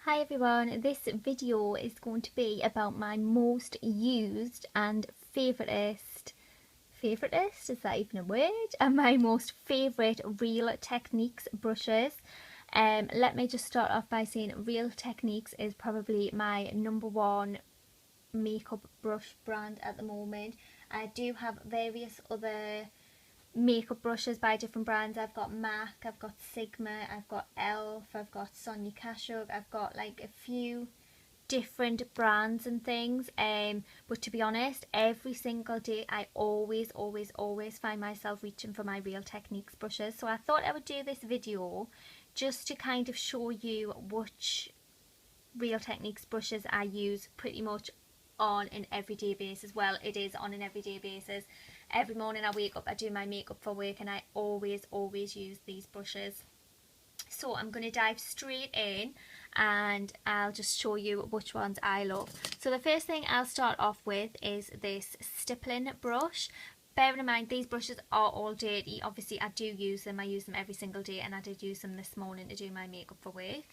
Hi everyone, this video is going to be about my most used and favouriteest, is that even a word? And my most favourite Real Techniques brushes. Let me just start off by saying Real Techniques is probably my number one makeup brush brand at the moment. I do have various other makeup brushes by different brands. I've got MAC, I've got Sigma, I've got ELF, I've got Sonia Kashuk, I've got like a few different brands and things, but to be honest, every single day I always find myself reaching for my Real Techniques brushes. So I thought I would do this video just to kind of show you which Real Techniques brushes I use pretty much on an everyday basis. Well, it is on an everyday basis. Every morning I wake up, I do my makeup for work, and I always use these brushes. So I'm going to dive straight in and I'll just show you which ones I love. So the first thing I'll start off with is this stippling brush. Bearing in mind these brushes are all dirty, obviously I do use them, I use them every single day, and I did use them this morning to do my makeup for work.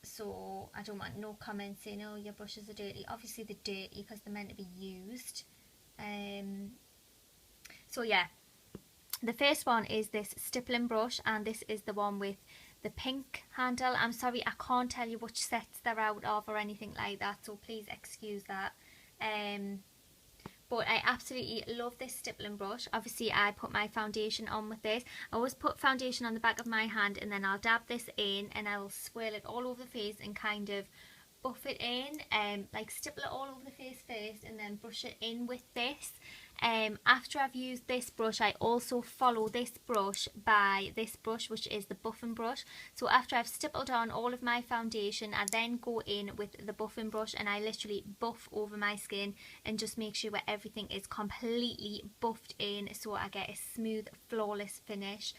So I don't want no comments saying, oh, your brushes are dirty. Obviously they're dirty because they're meant to be used. So yeah, the first one is this stippling brush, and this is the one with the pink handle. I'm sorry, I can't tell you which sets they're out of or anything like that, so please excuse that. But I absolutely love this stippling brush. Obviously I put my foundation on with this. I always put foundation on the back of my hand, and then I'll dab this in and I'll swirl it all over the face and kind of buff it in, like stipple it all over the face first and then brush it in with this. After I've used this brush, I also follow this brush by this brush, which is the buffing brush. So after I've stippled on all of my foundation, I then go in with the buffing brush and I literally buff over my skin and just make sure everything is completely buffed in so I get a smooth, flawless finish.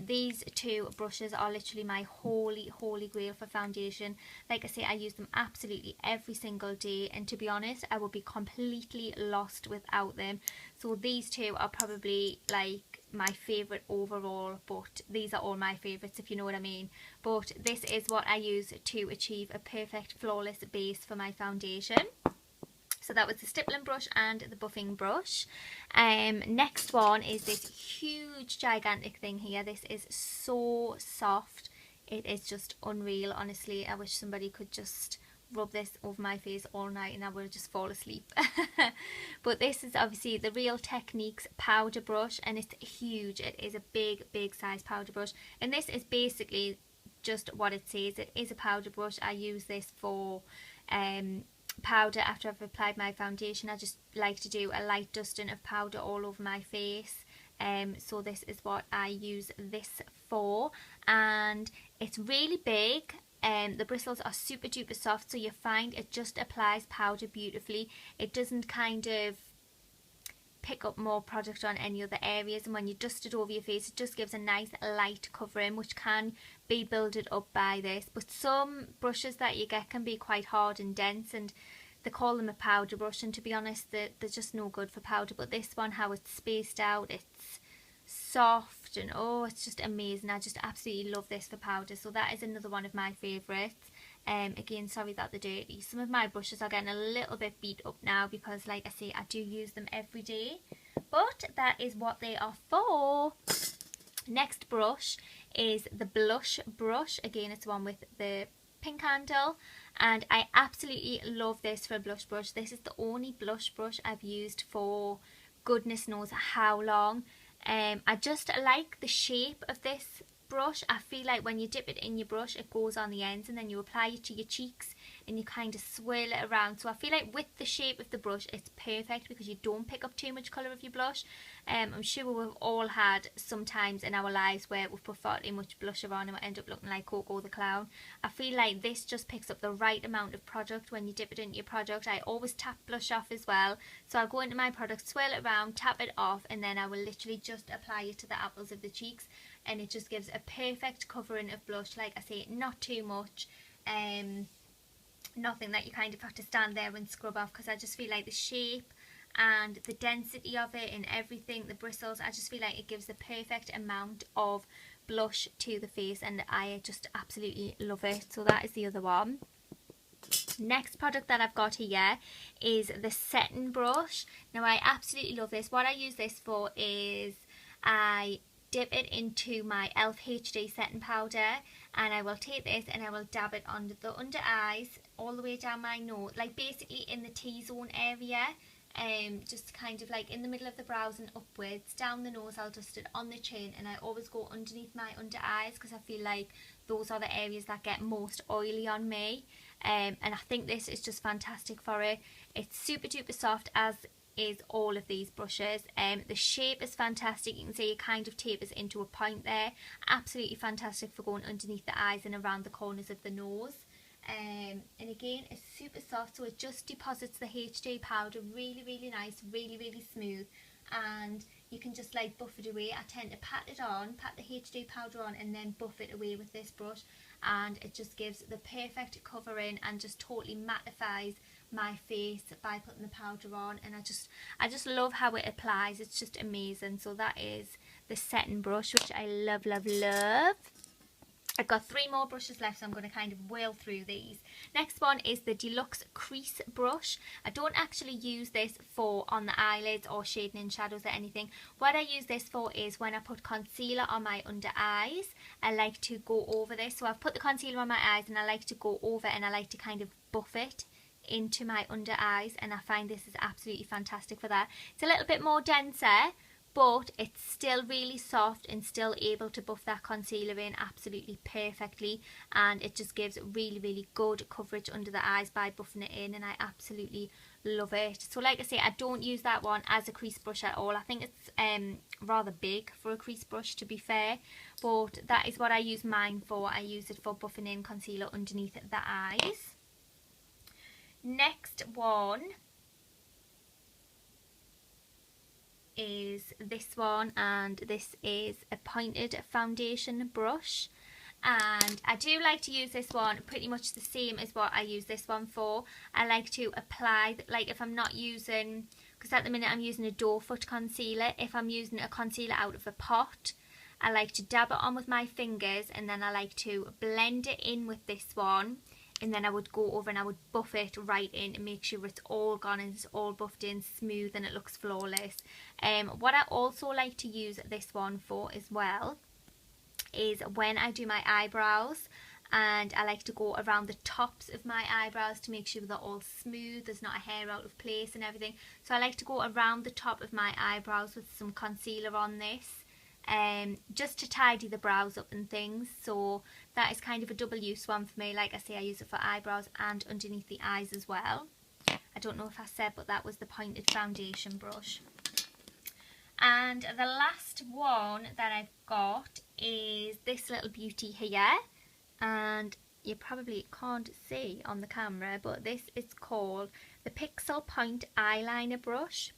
These two brushes are literally my holy grail for foundation. Like I say, I use them absolutely every single day, and to be honest, I would be completely lost without them. So these two are probably like my favourite overall, but these are all my favourites, if you know what I mean. But this is what I use to achieve a perfect flawless base for my foundation. So that was the stippling brush and the buffing brush. Next one is this huge gigantic thing here. This is so soft. It is just unreal, honestly. I wish somebody could just rub this over my face all night and I would just fall asleep. But this is obviously the Real Techniques powder brush, and it's huge. It is a big size powder brush, and this is basically just what it says. It is a powder brush. I use this for powder after I've applied my foundation. I just like to do a light dusting of powder all over my face. So this is what I use this for, and it's really big. The bristles are super duper soft, so you find it just applies powder beautifully. It doesn't kind of pick up more product on any other areas, and when you dust it over your face, it just gives a nice light covering, which can be builded up by this. But some brushes that you get can be quite hard and dense, and they call them a powder brush, and to be honest, they're just no good for powder. But this one, how it's spaced out, it's soft, and oh, it's just amazing. I just absolutely love this for powder. So that is another one of my favourites. Again, sorry that they're dirty. Some of my brushes are getting a little bit beat up now because, like I say, I do use them every day, but that is what they are for. Next brush is the blush brush. Again, it's one with the pink handle, and I absolutely love this for a blush brush. This is the only blush brush I've used for goodness knows how long. I just like the shape of this brush. I feel like when you dip it in your brush, it goes on the ends, and then you apply it to your cheeks and you kind of swirl it around. So I feel like with the shape of the brush, it's perfect because you don't pick up too much colour of your blush. I'm sure we've all had some times in our lives where we've put far too much blusher on and we end up looking like Coco the Clown. I feel like this just picks up the right amount of product when you dip it into your product. I always tap blush off as well, so I'll go into my product, swirl it around, tap it off, and then I will literally just apply it to the apples of the cheeks, and it just gives a perfect covering of blush. Like I say, not too much, nothing that you kind of have to stand there and scrub off, because I just feel like the shape and the density of it and everything, the bristles, I just feel like it gives the perfect amount of blush to the face, and I just absolutely love it. So that is the other one. Next product that I've got here is the setting brush. Now I absolutely love this. What I use this for is I dip it into my e.l.f. HD setting powder, and I will take this and I will dab it under the under eyes, all the way down my nose, like basically in the T-zone area, just kind of like in the middle of the brows and upwards. Down the nose I'll dust it on the chin, and I always go underneath my under eyes because I feel like those are the areas that get most oily on me, and I think this is just fantastic for it. It's super duper soft, as is all of these brushes. The shape is fantastic. You can see it kind of tapers into a point there. Absolutely fantastic for going underneath the eyes and around the corners of the nose. And again, it's super soft, so it just deposits the HD powder really nice, really smooth, and you can just like buff it away. I tend to pat the HD powder on, and then buff it away with this brush, and it just gives the perfect covering and just totally mattifies my face by putting the powder on. And I just love how it applies. It's just amazing. So that is the setting brush, which I love. I've got 3 more brushes left, so I'm going to kind of whirl through these. Next one is the Deluxe Crease Brush. I don't actually use this for on the eyelids or shading in shadows or anything. What I use this for is when I put concealer on my under eyes, I like to go over this. So I've put the concealer on my eyes, and I like to go over, and I like to kind of buff it into my under eyes, and I find this is absolutely fantastic for that. It's a little bit more denser, but it's still really soft and still able to buff that concealer in absolutely perfectly, and it just gives really good coverage under the eyes by buffing it in, and I absolutely love it. So like I say, I don't use that one as a crease brush at all. I think it's rather big for a crease brush, to be fair, but that is what I use mine for. I use it for buffing in concealer underneath the eyes. Next one is this one, and this is a pointed foundation brush, and I do like to use this one pretty much the same as what I use this one for. I like to apply, like if I'm not using, because at the minute I'm using a doe foot concealer, if I'm using a concealer out of a pot, I like to dab it on with my fingers, and then I like to blend it in with this one, and then I would go over and I would buff it right in and make sure it's all gone and it's all buffed in smooth and it looks flawless. What I also like to use this one for as well is when I do my eyebrows, and I like to go around the tops of my eyebrows to make sure they're all smooth, there's not a hair out of place and everything. So I like to go around the top of my eyebrows with some concealer on this, just to tidy the brows up and things. So that is kind of a double use one for me. Like I say, I use it for eyebrows and underneath the eyes as well. I don't know if I said, but that was the pointed foundation brush. And the last one that I've got is this little beauty here, and you probably can't see on the camera, but this is called the Pixel Point Eyeliner Brush.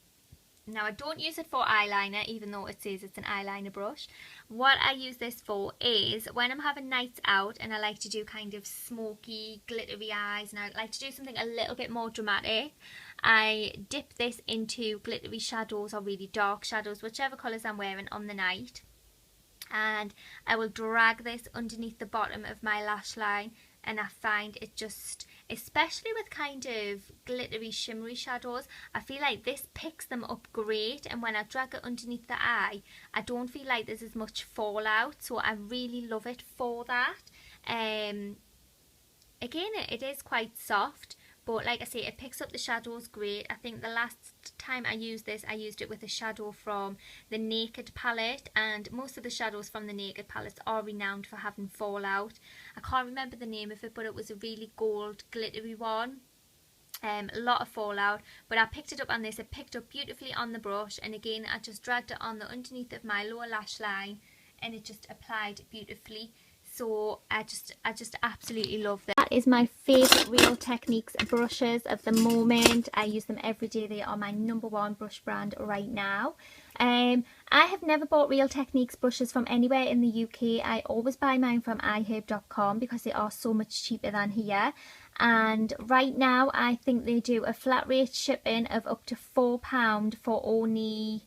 Now I don't use it for eyeliner, even though it says it's an eyeliner brush. What I use this for is when I'm having nights out and I like to do kind of smoky, glittery eyes, and I like to do something a little bit more dramatic, I dip this into glittery shadows or really dark shadows, whichever colours I'm wearing on the night. And I will drag this underneath the bottom of my lash line, and I find it just, especially with kind of glittery shimmery shadows, I feel like this picks them up great, and when I drag it underneath the eye I don't feel like there's as much fallout, so I really love it for that. Again, it is quite soft, but like I say, it picks up the shadows great. I think the last time I used this, I used it with a shadow from the Naked palette, and most of the shadows from the Naked palettes are renowned for having fallout. I can't remember the name of it, but it was a really gold glittery one. A lot of fallout, but I picked it up on this. It picked up beautifully on the brush, and again I just dragged it on the underneath of my lower lash line, and it just applied beautifully. So I just absolutely love that. That is my favourite Real Techniques brushes of the moment. I use them every day. They are my #1 brush brand right now. I have never bought Real Techniques brushes from anywhere in the UK. I always buy mine from Iherb.com because they are so much cheaper than here. And right now I think they do a flat rate shipping of up to £4 for only,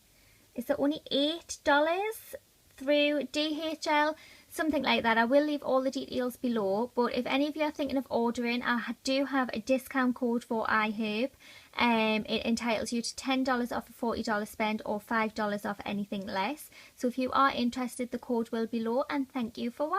is it only $8? through DHL, something like that. I will leave all the details below, but if any of you are thinking of ordering, I do have a discount code for Iherb. It entitles you to $10 off a $40 spend or $5 off anything less. So if you are interested, the code will be below, and thank you for watching.